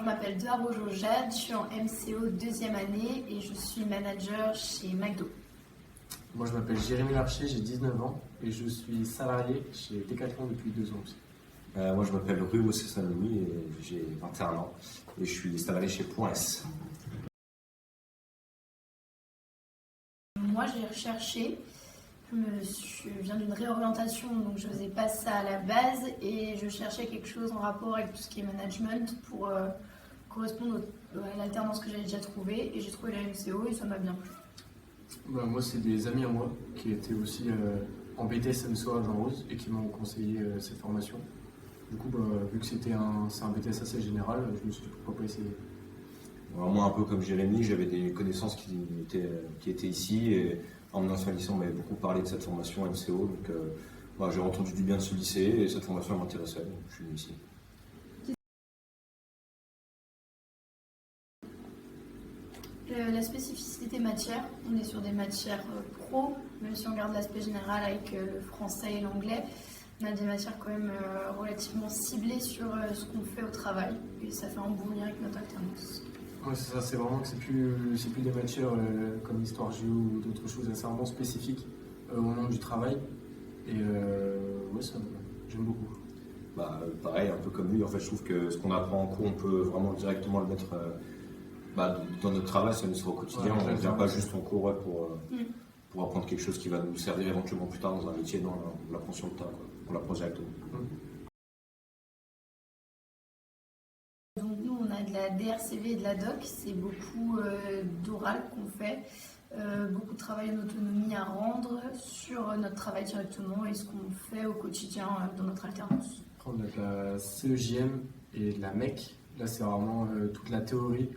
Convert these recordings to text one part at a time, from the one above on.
m'appelle Dwarojo Jade, je suis en MCO deuxième année et je suis manager chez McDo. Moi, je m'appelle Jérémy Larcher, j'ai 19 ans et je suis salarié chez Decathlon depuis 2 ans aussi. Moi, je m'appelle Rue Mossé-Saint-Louis et j'ai 21 ans et je suis salarié chez Point S. Moi, j'ai recherché, je viens d'une réorientation, donc je faisais pas ça à la base et je cherchais quelque chose en rapport avec tout ce qui est management pour correspondre à l'alternance que j'avais déjà trouvée et j'ai trouvé la MCO et ça m'a bien plu. Moi, c'est des amis à moi qui étaient aussi en BTS MSO à Jean Rose et qui m'ont conseillé cette formation. Du coup, vu que c'est un BTS assez général, je me suis dit pourquoi pas essayer. Alors, moi, un peu comme Jérémy, j'avais des connaissances qui étaient ici et en menant sur le lycée, on m'avait beaucoup parlé de cette formation MCO. Donc, j'ai entendu du bien de ce lycée et cette formation elle m'intéressait, donc je suis venu ici. La spécificité matière, on est sur des matières pro, même si on garde l'aspect général avec le français et l'anglais, on a des matières quand même relativement ciblées sur ce qu'on fait au travail et ça fait un bon lien avec notre alternance. Ouais, c'est ça, c'est vraiment que c'est plus des matières comme l'histoire géo ou d'autres choses, c'est vraiment spécifique au monde du travail et ouais, ça, j'aime beaucoup. Pareil, un peu comme lui, en fait, je trouve que ce qu'on apprend en cours, on peut vraiment directement le mettre dans notre travail, ça nous sera au quotidien. Ouais, on ne vient pas juste en cours pour apprendre quelque chose qui va nous servir éventuellement plus tard dans un métier. Non, on l'apprend sur le tas, quoi. On l'apprend directement. Donc nous, on a de la DRCV et de la doc, c'est beaucoup d'oral qu'on fait, beaucoup de travail en autonomie à rendre sur notre travail directement et ce qu'on fait au quotidien dans notre alternance. On a de la CEJM et de la MEC, là c'est vraiment toute la théorie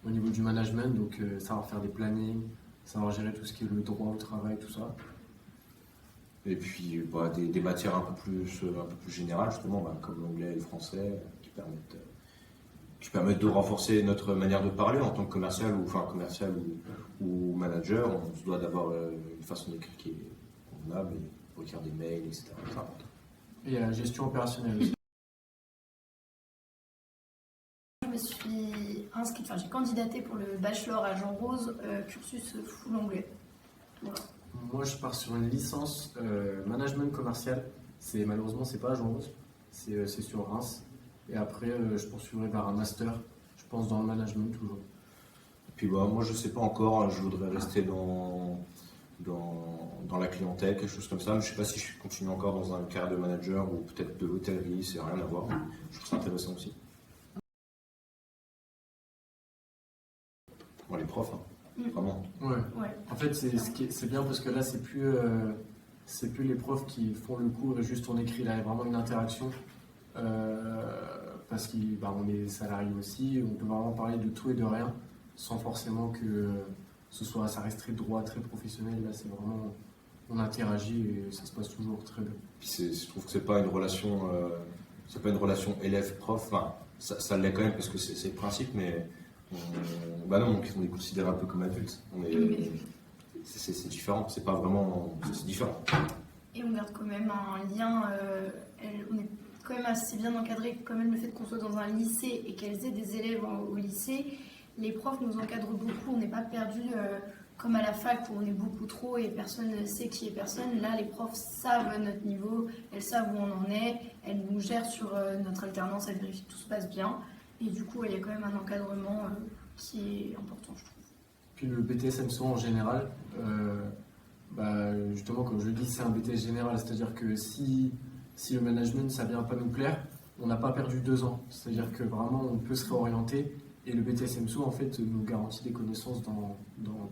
au niveau du management, donc savoir faire des plannings, savoir gérer tout ce qui est le droit au travail, tout ça. Et puis des matières un peu plus générales, justement, comme l'anglais et le français, qui permettent de renforcer notre manière de parler en tant que commercial ou manager. On se doit d'avoir une façon d'écrire qui est convenable et pour écrire des mails, etc. Et la gestion opérationnelle aussi. Je me suis inscrite, j'ai candidaté pour le bachelor à Jean Rose, cursus full anglais. Voilà. Moi je pars sur une licence management commercial, malheureusement c'est pas à Jean Rose, c'est sur Reims. Et après je poursuivrai vers un master, je pense dans le management toujours. Et puis moi je sais pas encore, je voudrais rester dans la clientèle, quelque chose comme ça, mais je sais pas si je continue encore dans un carrière de manager ou peut-être de l'hôtellerie, c'est rien à voir. Je trouve ça intéressant aussi. Bon, les profs, vraiment. Ouais. En fait c'est bien parce que là c'est plus les profs qui font le cours et juste on écrit, là il y a vraiment une interaction. Parce qu'on est salarié aussi, on peut vraiment parler de tout et de rien sans forcément que ça reste très droit, très professionnel. Là, c'est vraiment, on interagit et ça se passe toujours très bien. Puis je trouve que c'est pas une relation élève-prof. Enfin, ça l'est quand même parce que c'est le principe, mais non, on est considéré un peu comme adulte. C'est différent, c'est pas vraiment, c'est différent. Et on garde quand même un lien. On est quand même assez bien encadré, quand même le fait qu'on soit dans un lycée et qu'elles aient des élèves au lycée, les profs nous encadrent beaucoup, on n'est pas perdu comme à la fac où on est beaucoup trop et personne ne sait qui est personne. Là, les profs savent notre niveau, elles savent où on en est, elles nous gèrent sur notre alternance, elles vérifient que tout se passe bien. Et du coup, il y a quand même un encadrement qui est important, je trouve. Puis le BTS MSO en général, justement, comme je le dis, c'est un BTS général, c'est-à-dire que si le management ça vient pas nous plaire, on n'a pas perdu 2 ans. C'est-à-dire que vraiment on peut se réorienter et le BTS MSO en fait nous garantit des connaissances dans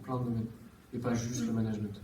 plein de domaines et pas juste le management.